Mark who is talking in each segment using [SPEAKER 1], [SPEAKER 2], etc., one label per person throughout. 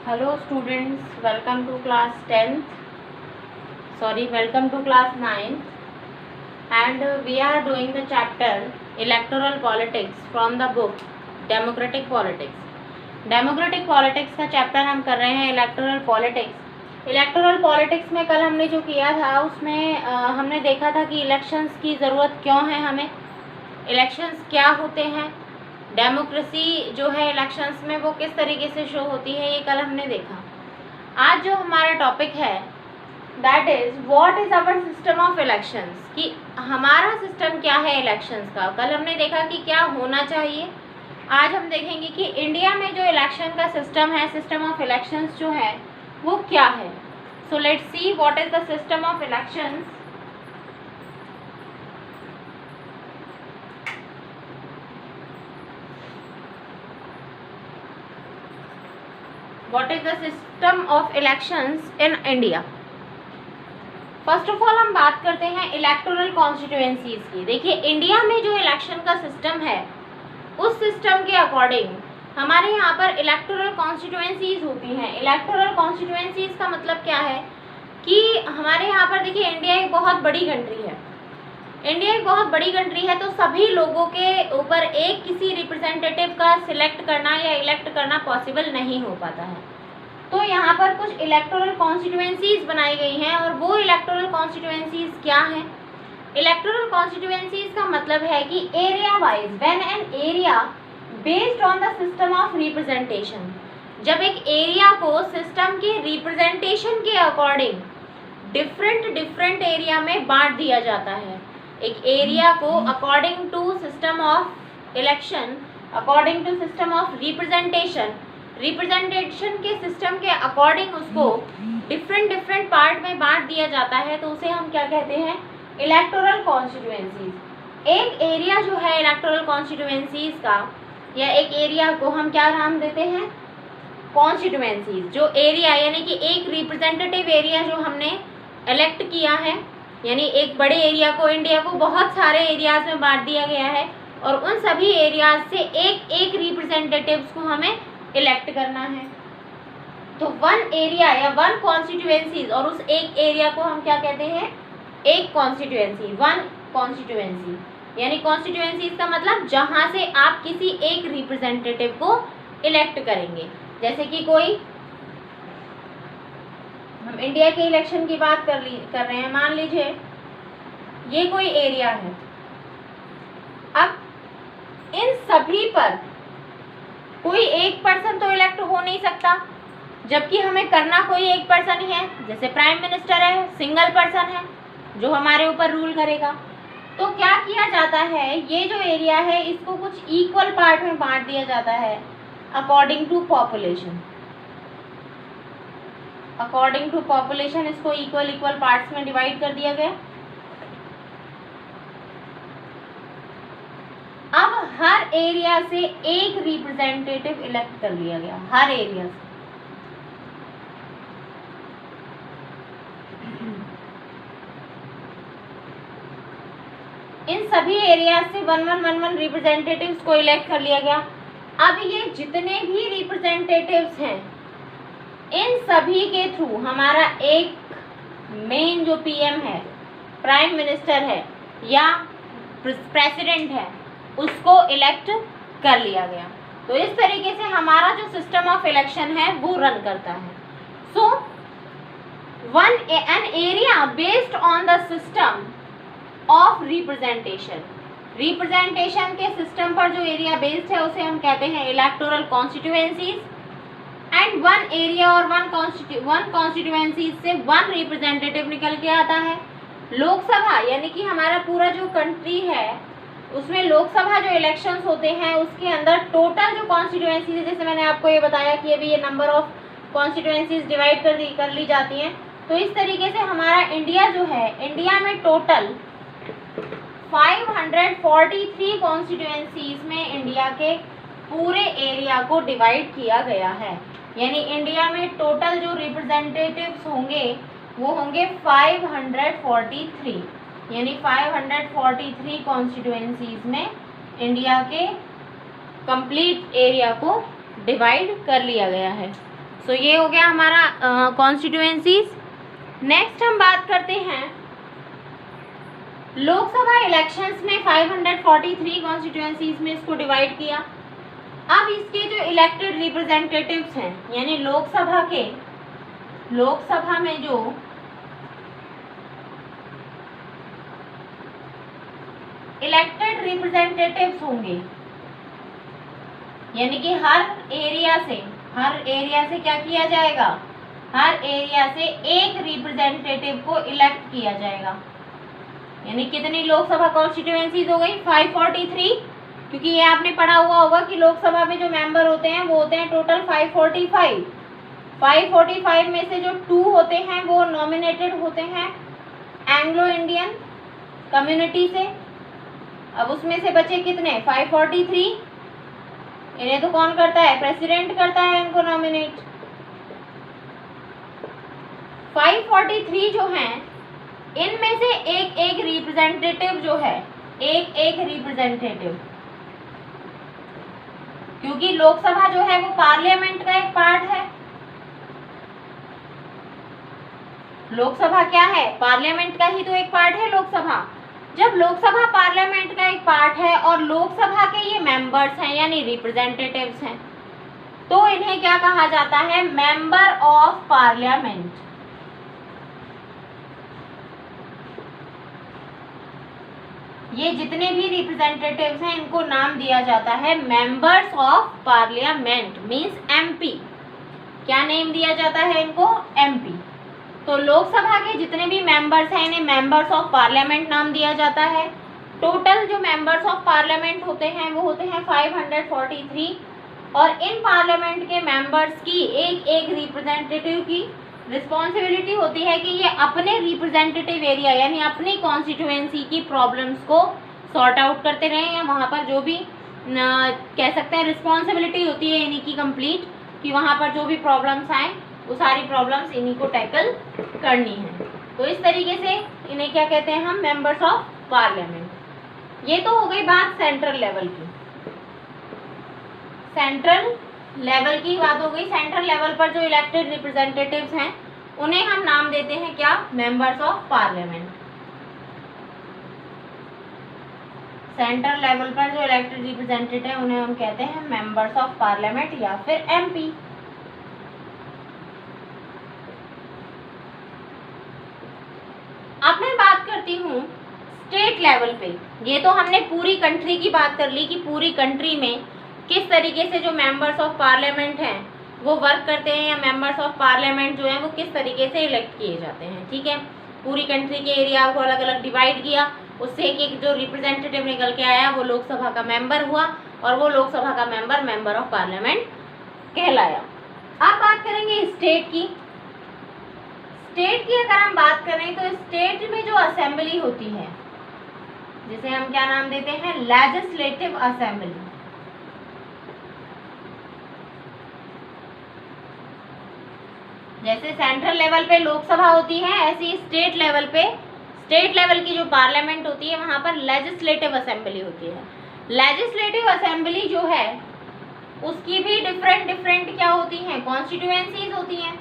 [SPEAKER 1] Hello students, welcome to class 10th. Welcome to class 9th. And we are doing the chapter Electoral Politics from the book Democratic Politics. Democratic Politics का chapter हम कर रहे हैं electoral politics. Electoral politics में कल हमने जो किया था उसमें हमने देखा था कि इलेक्शंस की ज़रूरत क्यों है, हमें इलेक्शंस क्या होते हैं, डेमोक्रेसी जो है इलेक्शंस में वो किस तरीके से शो होती है, ये कल हमने देखा. आज जो हमारा टॉपिक है that is what is our system of elections, कि हमारा सिस्टम क्या है इलेक्शंस का. कल हमने देखा कि क्या होना चाहिए. आज हम देखेंगे कि इंडिया में जो इलेक्शन का सिस्टम है, सिस्टम ऑफ इलेक्शंस जो है वो क्या है. So let's see what is the system of elections. What is the system of elections in India? First of all हम बात करते हैं इलेक्टोरल कॉन्स्टिट्यूएंसीज की. देखिए इंडिया में जो इलेक्शन का सिस्टम है उस सिस्टम के अकॉर्डिंग हमारे यहाँ पर इलेक्टोरल कॉन्स्टिट्यूएंसीज होती हैं. इलेक्टोरल कॉन्स्टिट्यूएंसीज का मतलब क्या है कि हमारे यहाँ पर देखिए इंडिया एक बहुत बड़ी कंट्री है. इंडिया एक बहुत बड़ी कंट्री है तो सभी लोगों के ऊपर एक किसी रिप्रेजेंटेटिव का सिलेक्ट करना या इलेक्ट करना पॉसिबल नहीं हो पाता है. तो यहाँ पर कुछ इलेक्टोरल कॉन्स्टिट्यूएंसीज बनाई गई हैं और वो इलेक्टोरल कॉन्स्टिट्यूएंसीज क्या हैं. इलेक्टोरल कॉन्स्टिट्यूएंसीज का मतलब है कि area wise when an area based on the system of representation, जब एक एरिया को सिस्टम के रिप्रेजेंटेशन के अकॉर्डिंग डिफरेंट एरिया में बांट दिया जाता है. एक एरिया को according to system of election, according to system of representation के सिस्टम के अकॉर्डिंग उसको डिफरेंट पार्ट में बांट दिया जाता है. तो उसे हम क्या कहते हैं, इलेक्टोरल कॉन्स्टिट्यूएंसीज. एक एरिया जो है इलेक्टोरल कॉन्स्टिट्यूएंसीज का, या एक एरिया को हम क्या नाम देते हैं, कॉन्स्टिट्यूएंसीज. जो एरिया यानी कि एक रिप्रेजेंटेटिव एरिया जो हमने इलेक्ट किया है, यानी एक बड़े एरिया को, इंडिया को बहुत सारे एरियाज में बांट दिया गया है और उन सभी एरियाज से एक एक रिप्रेजेंटेटिव्स को हमें इलेक्ट करना है. तो वन एरिया या वन कॉन्स्टिट्यूएंसीज, और उस एक एरिया को हम क्या कहते हैं, एक कॉन्स्टिट्यूएंसी, वन कॉन्स्टिट्यूएंसी. यानी कॉन्स्टिट्यूएंसीज का मतलब जहां से आप किसी एक रिप्रेजेंटेटिव को इलेक्ट करेंगे. जैसे कि कोई, हम इंडिया के इलेक्शन की बात कर रहे हैं, मान लीजिए ये कोई एरिया है. अब इन सभी पर कोई एक पर्सन तो इलेक्ट हो नहीं सकता, जबकि हमें करना कोई एक पर्सन ही है. जैसे प्राइम मिनिस्टर है, सिंगल पर्सन है जो हमारे ऊपर रूल करेगा. तो क्या किया जाता है, ये जो एरिया है इसको कुछ इक्वल पार्ट में बांट दिया जाता है according to population. According to population इसको इक्वल पार्ट्स में डिवाइड कर दिया गया. अब हर एरिया से एक रिप्रेजेंटेटिव इलेक्ट कर लिया गया, हर एरिया से. इन सभी एरिया से वन रिप्रेजेंटेटिव्स को इलेक्ट कर लिया गया. अब ये जितने भी रिप्रेजेंटेटिव्स हैं इन सभी के थ्रू हमारा एक मेन जो पीएम है, प्राइम मिनिस्टर है या प्रेसिडेंट है, उसको इलेक्ट कर लिया गया. तो इस तरीके से हमारा जो सिस्टम ऑफ इलेक्शन है वो रन करता है. So an area based on the system of representation, representation के सिस्टम पर जो एरिया बेस्ड है उसे हम कहते हैं electoral constituencies. And one area और वन कॉन्स्टिट्यूएंसी से वन रिप्रेजेंटेटिव निकल के आता है. लोकसभा यानी कि हमारा पूरा जो कंट्री है उसमें लोकसभा जो इलेक्शंस होते हैं उसके अंदर टोटल जो कॉन्स्टिट्यूएंसीज है, जैसे मैंने आपको ये बताया कि अभी ये नंबर ऑफ कॉन्स्टिट्यूएंसीज डिवाइड कर ली जाती हैं. तो इस तरीके से हमारा इंडिया जो है, इंडिया में टोटल 543 कॉन्स्टिट्यूएंसीज में इंडिया के पूरे एरिया को डिवाइड किया गया है. यानी इंडिया में टोटल जो रिप्रेजेंटेटिव्स होंगे वो होंगे 543, यानी 543 कॉन्स्टिट्यूएंसीज में इंडिया के कंप्लीट एरिया को डिवाइड कर लिया गया है. सो ये हो गया हमारा कॉन्स्टिट्यूएंसीज। नेक्स्ट हम बात करते हैं लोकसभा इलेक्शंस में 543 कॉन्स्टिट्यूएंसीज में इसको डिवाइड किया। अब इसके जो इलेक्टेड रिप्रेजेंटेटिव्स हैं, यानी लोकसभा में जो इलेक्टेड रिप्रेजेंटेटिव्स होंगे, यानी कि हर एरिया से क्या किया जाएगा, हर एरिया से एक रिप्रेजेंटेटिव को इलेक्ट किया जाएगा। यानी कितनी लोकसभा कॉन्स्टिट्यूएंसीज हो गई, 543, क्योंकि ये आपने पढ़ा हुआ होगा कि लोकसभा में जो मेंबर होते हैं वो होते हैं टोटल 545। 545 में से जो 2 होते हैं वो नॉमिनेटेड होते हैं एंग्लो इंडियन कम्युनिटी से। अब उसमें से बचे कितने, 543। इन्हें तो कौन करता है, प्रेसिडेंट करता है इनको नॉमिनेट। 543 जो हैं, इनमें से एक एक रिप्रेजेंटेटिव जो है, एक रिप्रेजेंटेटिव, क्योंकि लोकसभा जो है वो पार्लियामेंट का एक पार्ट है। लोकसभा क्या है, पार्लियामेंट का ही तो एक पार्ट है लोकसभा। जब लोकसभा पार्लियामेंट का एक पार्ट है और लोकसभा के ये मेंबर्स हैं यानी रिप्रेजेंटेटिव्स हैं, तो इन्हें क्या कहा जाता है, मेंबर ऑफ पार्लियामेंट। ये जितने भी रिप्रेजेंटेटिव्स हैं इनको नाम दिया जाता है members of parliament, means MP. क्या नेम दिया जाता है इनको, एमपी। तो लोकसभा के जितने भी मेंबर्स हैं इन्हें मेंबर्स ऑफ पार्लियामेंट नाम दिया जाता है। टोटल जो मेंबर्स ऑफ पार्लियामेंट होते हैं वो होते हैं 543, और इन पार्लियामेंट के मेंबर्स की एक एक रिप्रेजेंटेटिव की रिस्पॉन्सिबिलिटी होती है कि ये अपने रिप्रेजेंटेटिव एरिया यानी अपनी कॉन्स्टिट्यूएंसी की प्रॉब्लम्स को सॉर्ट आउट करते रहें, या वहाँ पर जो भी कह सकते हैं रिस्पॉन्सिबिलिटी होती है इन्हीं की कंप्लीट, कि वहाँ पर जो भी प्रॉब्लम्स आए वो सारी प्रॉब्लम्स इन्हीं को टैकल करनी है। तो इस तरीके से इन्हें क्या कहते हैं हम, मेंबर्स ऑफ पार्लियामेंट। ये तो हो गई बात सेंट्रल लेवल की। सेंट्रल लेवल की बात हो गई। सेंट्रल लेवल पर जो इलेक्टेड रिप्रेजेंटेटिव्स हैं उन्हें हम नाम देते हैं क्या, members of parliament. Central level पर जो इलेक्टेड रिप्रेजेंटेटिव हैं उन्हें हम कहते हैं मेंबर्स ऑफ पार्लियामेंट या फिर एमपी। अब मैं बात करती हूँ स्टेट लेवल पे। ये तो हमने पूरी कंट्री की बात कर ली कि पूरी कंट्री में किस तरीके से जो मेंबर्स ऑफ पार्लियामेंट हैं वो वर्क करते हैं, या मेंबर्स ऑफ पार्लियामेंट जो हैं वो किस तरीके से इलेक्ट किए जाते हैं। ठीक है, पूरी कंट्री के एरिया को अलग अलग डिवाइड किया, उससे एक जो रिप्रेजेंटेटिव निकल के आया वो लोकसभा का मेंबर हुआ, और वो लोकसभा का मेंबर ऑफ पार्लियामेंट कहलाया। अब बात करेंगे स्टेट की। स्टेट की अगर हम बात करें तो स्टेट में जो असेंबली होती है जिसे हम क्या नाम देते हैं, लेजिस्लेटिव असेंबली। जैसे सेंट्रल लेवल पे लोकसभा होती है, ऐसी स्टेट लेवल की जो पार्लियामेंट होती है वहां पर लेजिस्लेटिव असेंबली होती है। लेजिस्लेटिव असेंबली जो है उसकी भी डिफरेंट क्या होती हैं, कॉन्स्टिट्यूएंसीज होती हैं।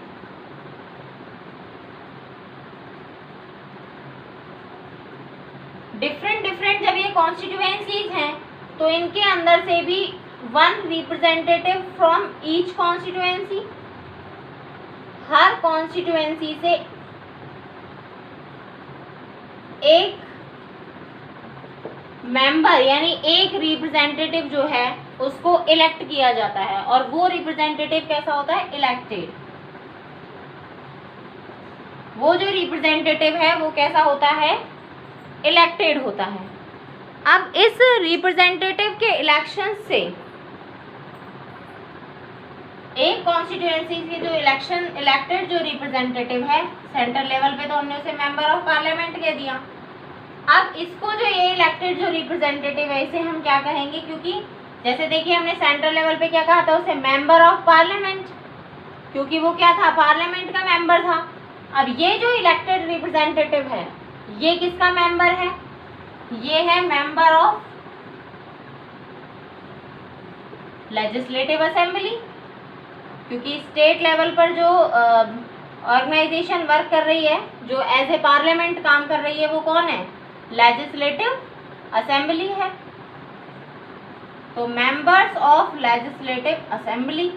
[SPEAKER 1] डिफरेंट जब ये कॉन्स्टिट्यूएंसीज हैं तो इनके अंदर से भी 1 representative from each constituency, her constituency से एक मेंबर यानी एक रिप्रेजेंटेटिव जो है उसको इलेक्ट किया जाता है, और वो रिप्रेजेंटेटिव कैसा होता है, इलेक्टेड। वो जो रिप्रेजेंटेटिव है वो कैसा होता है, इलेक्टेड होता है। अब इस रिप्रेजेंटेटिव के इलेक्शन से एक कॉन्स्टिट्यूएंसी के जो इलेक्टेड जो रिप्रेजेंटेटिव है सेंट्रल लेवल पे, तो हमने उसे मेंबर ऑफ पार्लियामेंट कह दिया। अब इसको जो ये इलेक्टेड जो रिप्रेजेंटेटिव है इसे हम क्या कहेंगे, क्योंकि जैसे देखिए हमने सेंट्रल लेवल पे क्या कहा था, उसे मेंबर ऑफ पार्लियामेंट, क्योंकि वो क्या था, पार्लियामेंट का मेंबर था। अब ये जो इलेक्टेड रिप्रेजेंटेटिव है ये किसका मेंबर है, ये है मेंबर ऑफ लेजिस्लेटिव असेंबली। क्योंकि स्टेट लेवल पर जो ऑर्गेनाइजेशन वर्क कर रही है, जो एज ए पार्लियामेंट काम कर रही है, वो कौन है? लेजिस्लेटिव असेंबली है। तो members of legislative assembly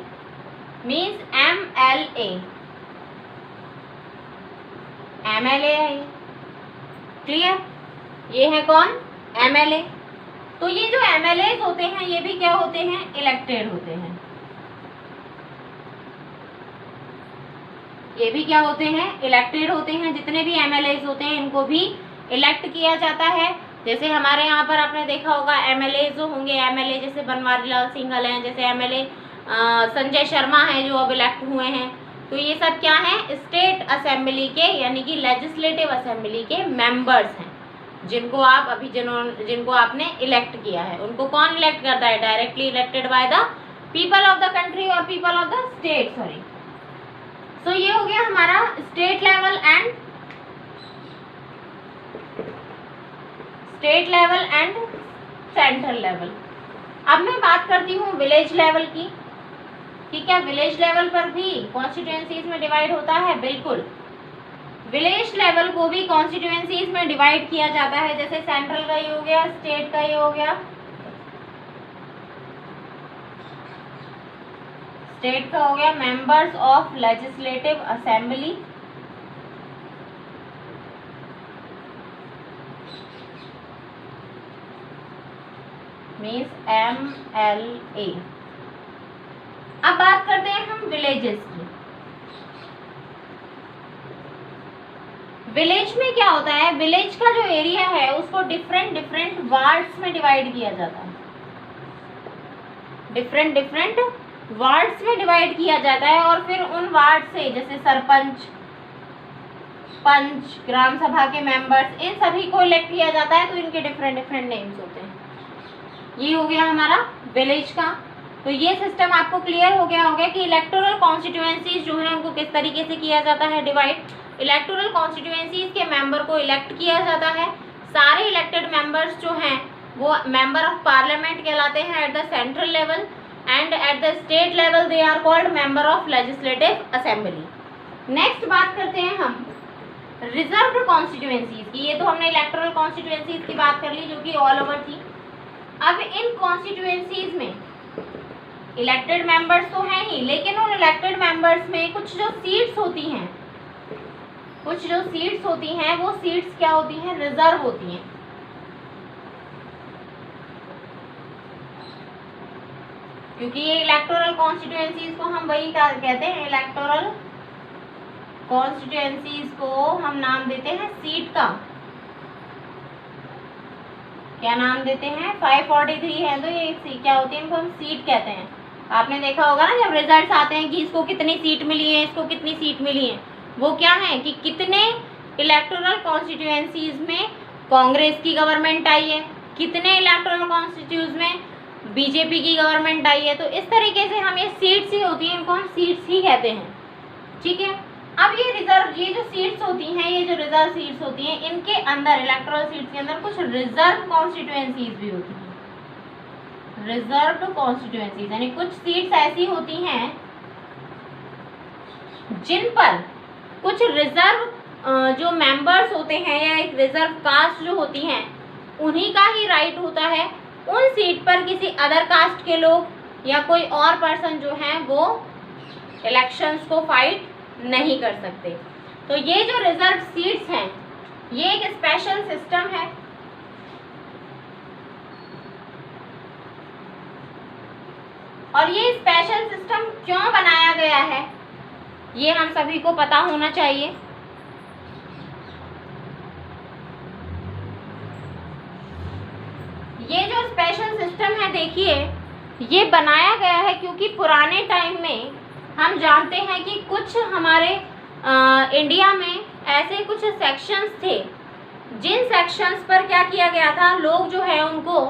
[SPEAKER 1] means MLA, MLA है ये। क्लियर? ये है कौन? MLA। तो ये जो MLAs होते हैं ये भी क्या होते हैं? इलेक्टेड होते हैं। ये भी क्या होते हैं? इलेक्टेड होते हैं। जितने भी MLAs होते हैं इनको भी इलेक्ट किया जाता है। जैसे हमारे यहाँ पर आपने देखा होगा MLA जो होंगे, MLA जैसे बनवारी लाल सिंघल हैं, जैसे MLA संजय शर्मा हैं जो अब इलेक्ट हुए हैं। तो ये सब क्या हैं? स्टेट असेंबली के यानी कि लेजिस्लेटिव असेंबली के मेंबर्स हैं, जिनको आप अभी जिनको आपने इलेक्ट किया है। उनको कौन इलेक्ट करता है? Directly elected by the people of the country और people of the state. Sorry. So ये हो गया हमारा state level and central level. अब मैं बात करती हूँ विलेज लेवल की, कि क्या विलेज लेवल पर भी कॉन्स्टिट्यूएंसीज में डिवाइड होता है? बिल्कुल। विलेज लेवल को भी कॉन्स्टिट्यूएंसीज में डिवाइड किया जाता है। जैसे सेंट्रल का ये हो गया, स्टेट का ये हो गया। स्टेट का हो गया members of legislative assembly, means MLA। अब बात करते हैं हम विलेजेस की। विलेज में क्या होता है? विलेज का जो एरिया है उसको डिफरेंट वार्ड्स में डिवाइड किया जाता है। डिफरेंट वार्ड्स में डिवाइड किया जाता है और फिर उन वार्ड से जैसे सरपंच, पंच, ग्राम सभा के मेंबर्स, इन सभी को इलेक्ट किया जाता है। तो इनके डिफरेंट नेम्स होते हैं। ये हो गया हमारा विलेज का। तो ये सिस्टम आपको क्लियर हो गया होगा कि इलेक्टोरल कॉन्स्टिट्यूएंसीज जो है उनको किस तरीके से किया जाता है डिवाइड। इलेक्टोरल कॉन्स्टिट्यूएंसीज के मेंबर को इलेक्ट किया जाता है। सारे इलेक्टेड मेंबर्स जो हैं वो मेंबर ऑफ पार्लियामेंट कहलाते हैं at the central level, and at the state level they are called member of legislative assembly. Next बात करते हैं हम रिजर्व्ड कॉन्स्टिट्यूएंसीज की। ये तो हमने इलेक्टोरल कॉन्स्टिट्यूएंसीज की बात कर ली जो कि ऑल ओवर थी। अब इन कॉन्स्टिट्यूएंसीज में इलेक्टेड मेंबर्स तो हैं ही, लेकिन उन इलेक्टेड मेंबर्स में कुछ जो सीट्स होती हैं वो सीट्स क्या होती हैं? रिजर्व होती हैं। क्योंकि ये इलेक्टोरल कॉन्स्टिट्यूएंसीज को हम वही कहते हैं, इलेक्टोरल कॉन्स्टिट्यूएंसीज को हम नाम देते हैं सीट का। क्या नाम देते हैं? 543 है तो ये क्या होती है? इनको हम सीट कहते हैं। आपने देखा होगा ना जब रिजल्ट्स आते हैं कि इसको कितनी सीट मिली है, इसको कितनी सीट मिली है, वो क्या है कि कितने इलेक्टोरल कॉन्स्टिट्यूएंसीज में कांग्रेस की गवर्नमेंट आई है, कितने इलेक्टोरल कॉन्स्टिट्यूज में बीजेपी की गवर्नमेंट आई है। तो इस तरीके से हम ये सीट्स ही होती हैं, इनको हम सीट्स ही कहते हैं। ठीक है। अब ये जो सीट्स होती हैं, ये जो रिजर्व सीट्स होती हैं, इनके अंदर इलेक्टोरल सीट्स के अंदर कुछ रिजर्व कॉन्स्टिट्यूएंसीज भी होती हैं। रिजर्व्ड कॉन्स्टिट्यूएंसीज यानी कुछ सीट्स ऐसी होती हैं जिन पर कुछ रिजर्व जो मेंबर्स होते हैं या एक रिजर्व कास्ट जो होती हैं उन्हीं का ही राइट होता है उन सीट पर किसी अदर कास्ट के लोग या कोई और पर्सन जो हैं वो इलेक्शंस को फाइट नहीं कर सकते। तो ये जो रिजर्व सीट्स हैं ये एक स्पेशल सिस्टम है। और ये स्पेशल सिस्टम क्यों बनाया गया है ये हम सभी को पता होना चाहिए। ये जो स्पेशल सिस्टम है देखिए ये बनाया गया है क्योंकि पुराने टाइम में हम जानते हैं कि कुछ हमारे इंडिया में ऐसे कुछ सेक्शंस थे जिन सेक्शंस पर क्या किया गया था, लोग जो है उनको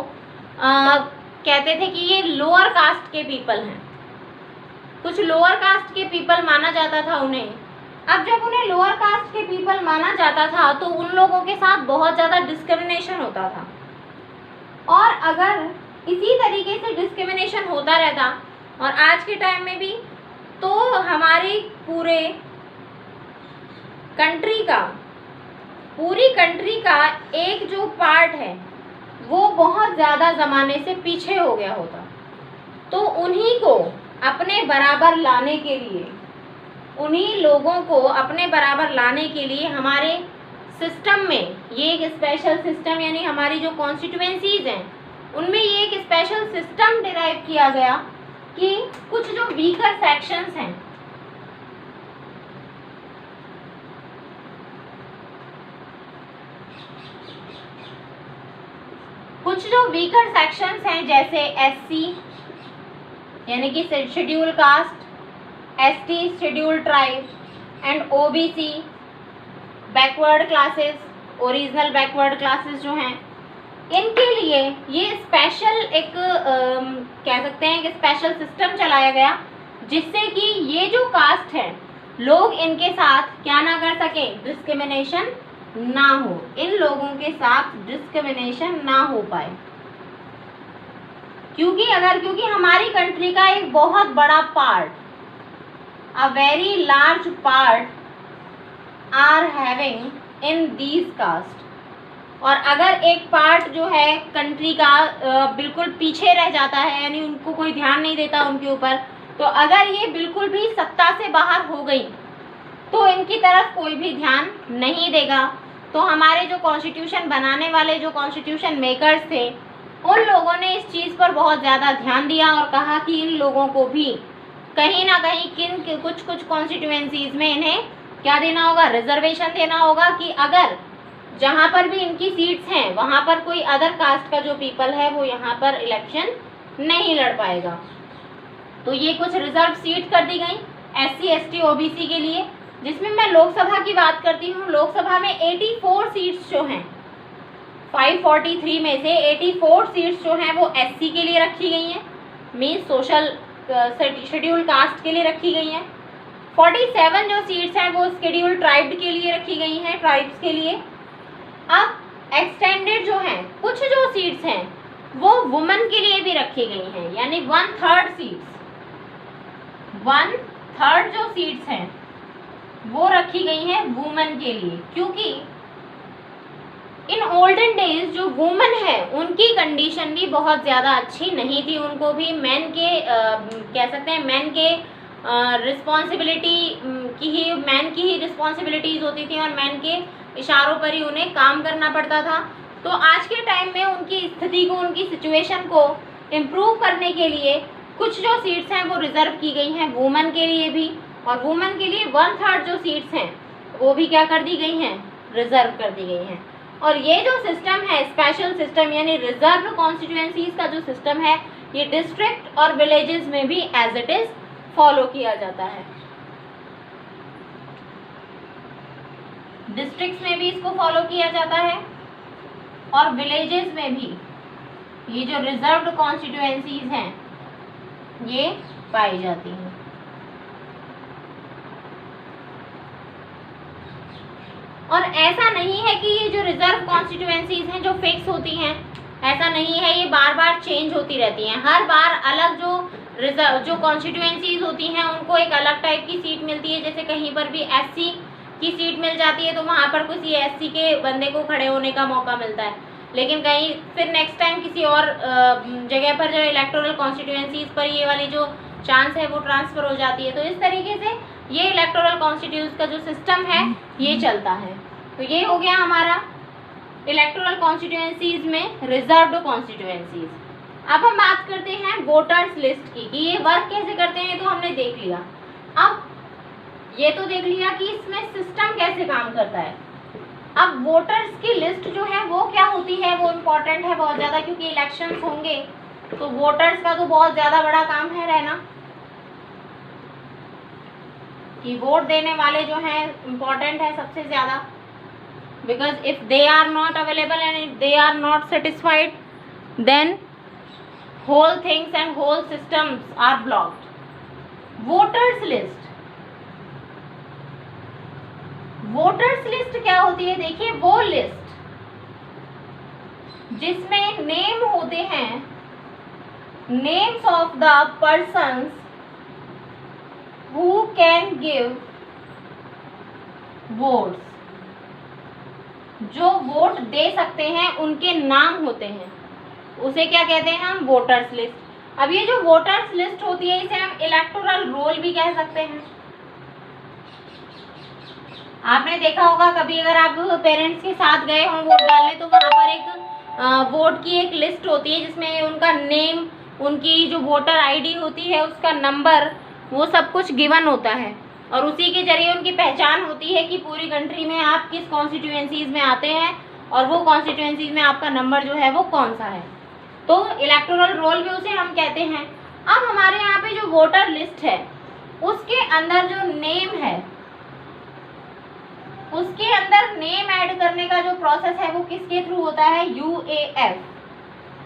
[SPEAKER 1] कहते थे कि ये लोअर कास्ट के पीपल हैं, कुछ लोअर कास्ट के पीपल माना जाता था उन्हें। अब जब उन्हें लोअर कास्ट के पीपल माना जाता था तो उन लोगों के साथ बहुत ज़्यादा डिस्क्रिमिनेशन होता था। और अगर इसी तरीके से डिस्क्रिमिनेशन होता रहता और आज के टाइम में भी तो हमारी पूरी कंट्री का एक जो पार्ट है वो बहुत ज़्यादा ज़माने से पीछे हो गया होता। तो उन्हीं को अपने बराबर लाने के लिए, उन्हीं लोगों को अपने बराबर लाने के लिए हमारे सिस्टम में ये एक स्पेशल सिस्टम, यानी हमारी जो कॉन्स्टिट्यूएंसीज हैं उनमें ये एक स्पेशल सिस्टम डिराइव किया गया कि कुछ जो वीकर सेक्शंस हैं, जैसे एससी यानी कि schedule caste, ST schedule tribe and OBC backward classes, original backward classes जो हैं, इनके लिए ये स्पेशल एक कह सकते हैं कि स्पेशल सिस्टम चलाया गया जिससे कि ये जो कास्ट है लोग इनके साथ क्या ना कर सकें, डिस्क्रिमिनेशन ना हो, इन लोगों के साथ डिस्क्रिमिनेशन ना हो पाए। क्योंकि हमारी कंट्री का एक बहुत बड़ा part, a very large part are having in these caste, और अगर एक पार्ट जो है कंट्री का बिल्कुल पीछे रह जाता है, यानी उनको कोई ध्यान नहीं देता उनके ऊपर, तो अगर ये बिल्कुल भी सत्ता से बाहर हो गई तो इनकी तरफ कोई भी ध्यान नहीं देगा। तो हमारे जो कॉन्स्टिट्यूशन बनाने वाले जो कॉन्स्टिट्यूशन मेकर्स थे उन लोगों ने इस चीज़ पर बहुत ज़्यादा ध्यान दिया और कहा कि इन लोगों को भी कहीं ना कहीं कुछ कॉन्स्टिट्यूएंसीज में इन्हें क्या देना होगा, रिजर्वेशन देना होगा कि अगर जहाँ पर भी इनकी सीट्स हैं वहाँ पर कोई अदर कास्ट का जो पीपल है वो यहाँ पर इलेक्शन नहीं लड़ पाएगा। तो ये कुछ रिजर्व सीट कर दी गई एससी एसटी ओबीसी के लिए, जिसमें मैं लोकसभा की बात करती हूँ। लोकसभा में 84 सीट्स जो हैं, 543 में से 84 सीट्स जो हैं वो एससी के लिए रखी गई हैं, मीन्स सोशल शेड्यूल कास्ट के लिए रखी गई हैं। 47 जो सीट्स हैं वो शेड्यूल ट्राइब के लिए रखी गई हैं, ट्राइब्स के लिए। अब एक्सटेंडेड जो हैं कुछ जो सीट्स हैं वो वुमेन के लिए भी रखी गई हैं, यानी 1/3 सीट्स, 1/3 जो सीट्स हैं वो रखी गई हैं वुमेन के लिए। क्योंकि इन ओल्डन डेज जो वुमेन है उनकी कंडीशन भी बहुत ज़्यादा अच्छी नहीं थी, उनको भी मैन के कह सकते हैं मैन के रिस्पॉन्सिबिलिटी मैन की ही रिस्पॉन्सिबिलिटीज़ होती थी और मैन के इशारों पर ही उन्हें काम करना पड़ता था। तो आज के टाइम में उनकी स्थिति को, उनकी सिचुएशन को इम्प्रूव करने के लिए कुछ जो सीट्स हैं वो रिज़र्व की गई हैं वुमेन के लिए भी, और वुमेन के लिए 1/3 जो सीट्स हैं वो भी क्या कर दी गई हैं, रिज़र्व कर दी गई हैं। और ये जो सिस्टम है स्पेशल सिस्टम यानी रिजर्व कॉन्स्टिट्यूएंसीज का जो सिस्टम है ये डिस्ट्रिक्ट और विलेजेस में भी एज इट इज फॉलो किया जाता है। डिस्ट्रिक्ट्स में भी इसको फॉलो किया जाता है और विलेजेस में भी ये जो रिजर्व्ड कॉन्स्टिट्यूएंसीज हैं ये पाई जाती हैं। और ऐसा नहीं है कि ये जो रिजर्व कॉन्स्टिट्यूएंसीज हैं जो फिक्स होती हैं, ऐसा नहीं है, ये बार बार चेंज होती रहती हैं। हर बार अलग जो कॉन्स्टिट्यूएंसीज होती हैं उनको एक अलग टाइप की सीट मिलती है। जैसे कहीं पर भी एससी की सीट मिल जाती है तो वहाँ पर किसी एससी के बंदे को खड़े होने का मौका मिलता है, लेकिन कहीं फिर नेक्स्ट टाइम किसी और जगह पर जो इलेक्टोरल कॉन्स्टिट्यूएंसीज पर ये वाली जो चांस है वो ट्रांसफ़र हो जाती है। तो इस तरीके से ये इलेक्टोरल कॉन्स्टिट्यूशन का जो सिस्टम है ये चलता है। तो ये हो गया हमारा इलेक्टोरल कॉन्स्टिट्यूएंसीज में रिजर्व्ड कॉन्स्टिट्यूएंसीज। अब हम बात करते हैं वोटर्स लिस्ट की कि ये वर्क कैसे करते हैं, तो हमने देख लिया। अब ये तो देख लिया कि इसमें सिस्टम कैसे काम करता है। अब वोटर्स की लिस्ट जो है वो क्या होती है, वो इम्पोर्टेंट है बहुत ज़्यादा, क्योंकि इलेक्शंस होंगे तो वोटर्स का तो बहुत ज़्यादा बड़ा काम है रहना कि वोट देने वाले जो हैं इम्पोर्टेंट है सबसे ज़्यादा, because if they are not available and if they are not satisfied then whole things and whole systems are blocked. Voters list क्या होती है, देखिए वो लिस्ट जिसमें नेम होते हैं, names of the persons can give votes, जो vote दे सकते हैं उनके नाम होते हैं, उसे क्या कहते हैं हम, वोटर्स लिस्ट। अब ये जो वोटर्स लिस्ट होती है इसे हम इलेक्टोरल रोल भी कह सकते हैं। आपने देखा होगा कभी अगर आप पेरेंट्स के साथ गए हों वोट डालने तो वहाँ पर एक वोट की एक लिस्ट होती है जिसमें उनका नेम, उनकी जो वोटर आईडी होती है उसका नंबर, वो सब कुछ गिवन होता है और उसी के जरिए उनकी पहचान होती है कि पूरी कंट्री में आप किस कॉन्स्टिट्यूएंसीज में आते हैं और वो कॉन्स्टिट्यूएंसीज में आपका नंबर जो है वो कौन सा है। तो इलेक्टोरल रोल भी उसे हम कहते हैं। अब हमारे यहाँ पे जो वोटर लिस्ट है उसके अंदर जो नेम है, उसके अंदर नेम ऐड करने का जो प्रोसेस है वो किसके थ्रू होता है, UAF,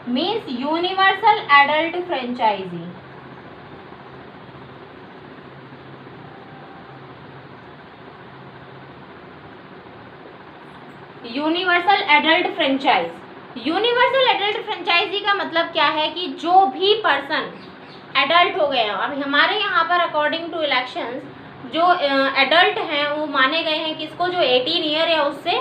[SPEAKER 1] means universal adult franchisee. Universal adult franchise, universal adult franchisee का मतलब क्या है कि जो भी पर्सन एडल्ट हो गए, अब हमारे यहाँ पर अकॉर्डिंग टू इलेक्शंस जो एडल्ट हैं वो माने गए हैं किसको, जो 18 ईयर या उससे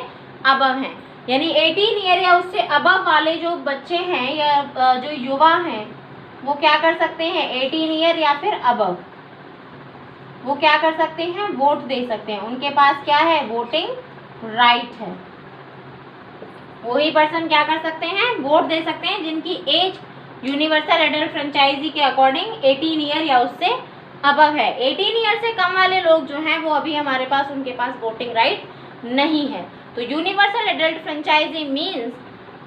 [SPEAKER 1] अबव हैं, यानी 18 ईयर या उससे अबव वाले जो बच्चे हैं या जो युवा हैं वो क्या कर सकते हैं, 18 ईयर या फिर अबव, वो क्या कर सकते हैं, वोट दे सकते हैं, उनके पास क्या है, वोटिंग राइट है। वही पर्सन क्या कर सकते हैं, वोट दे सकते हैं जिनकी एज यूनिवर्सल एडल्ट फ्रेंचाइजी के अकॉर्डिंग 18 ईयर या उससे अबव है। 18 ईयर से कम वाले लोग जो हैं वो अभी हमारे पास, उनके पास वोटिंग राइट नहीं है। तो universal adult franchisee means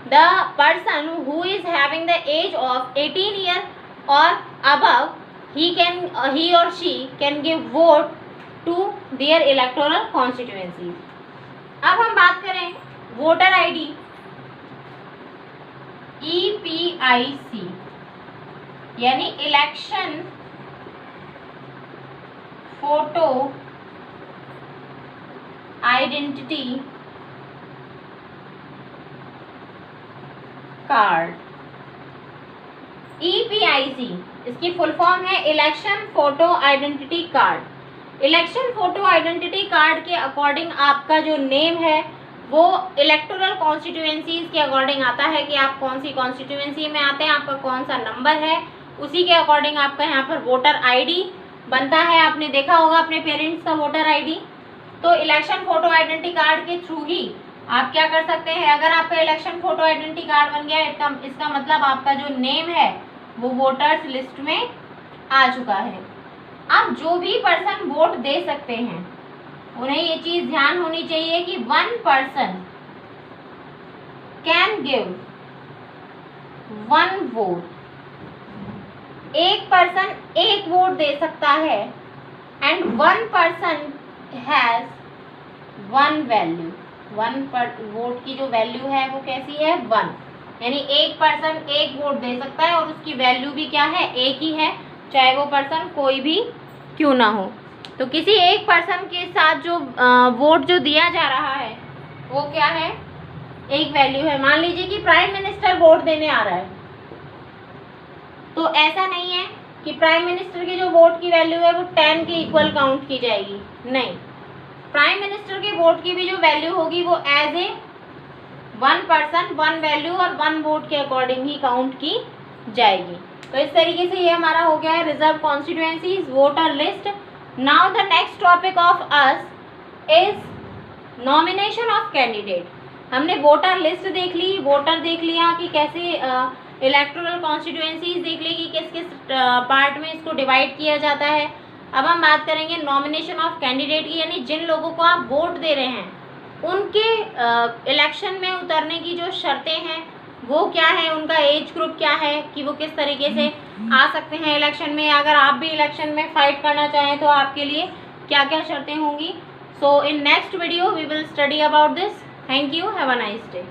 [SPEAKER 1] the person who is having the age of 18 year और above, he or she can give vote to their electoral constituencies। अब हम बात करें वोटर आईडी, EPIC यानी election photo identity card. EPIC इसकी full form है election photo identity card. Election photo identity card के according आपका जो नेम है वो इलेक्टोरल कॉन्स्टिट्यूएंसीज के अकॉर्डिंग आता है कि आप कौन सी कॉन्स्टिट्यूएंसी में आते हैं, आपका कौन सा नंबर है, उसी के अकॉर्डिंग आपका यहाँ पर वोटर आईडी बनता है। आपने देखा होगा अपने पेरेंट्स का वोटर आईडी। तो इलेक्शन फोटो आइडेंटिटी कार्ड के थ्रू ही आप क्या कर सकते हैं, अगर आपका इलेक्शन फोटो आइडेंटिटी कार्ड बन गया इसका मतलब आपका जो नेम है वो वोटर्स लिस्ट में आ चुका है। अब जो भी पर्सन वोट दे सकते हैं उन्हें ये चीज ध्यान होनी चाहिए कि one person can give one vote, एक पर्सन एक वोट दे सकता है and one person has one value. One पर वोट की जो वैल्यू है वो कैसी है, 1, यानी एक पर्सन एक वोट दे सकता है और उसकी वैल्यू भी क्या है, एक ही है, चाहे वो पर्सन कोई भी क्यों ना हो। तो किसी एक पर्सन के साथ जो वोट जो दिया जा रहा है वो क्या है, एक वैल्यू है। मान लीजिए कि प्राइम मिनिस्टर वोट देने आ रहा है, तो ऐसा नहीं है कि प्राइम मिनिस्टर की जो वोट की वैल्यू है वो 10 के इक्वल काउंट की जाएगी, नहीं, प्राइम मिनिस्टर के वोट की भी जो वैल्यू होगी वो as a one person one value और वन वोट के अकॉर्डिंग ही काउंट की जाएगी। तो इस तरीके से ये हमारा हो गया है reserve constituencies voter list. Now the next topic of us is nomination of candidate. हमने वोटर लिस्ट देख ली, वोटर देख लिया कि कैसे इलेक्टोरल कॉन्स्टिट्यूएंसीज देख ली कि किस किस पार्ट में इसको डिवाइड किया जाता है। अब हम बात करेंगे नॉमिनेशन ऑफ कैंडिडेट की, यानी जिन लोगों को आप वोट दे रहे हैं उनके इलेक्शन में उतरने की जो शर्तें हैं वो क्या है, उनका एज ग्रुप क्या है कि वो किस तरीके से आ सकते हैं इलेक्शन में, अगर आप भी इलेक्शन में फाइट करना चाहें तो आपके लिए क्या क्या शर्तें होंगी। So in next video we will study about this. Thank you, have a nice day.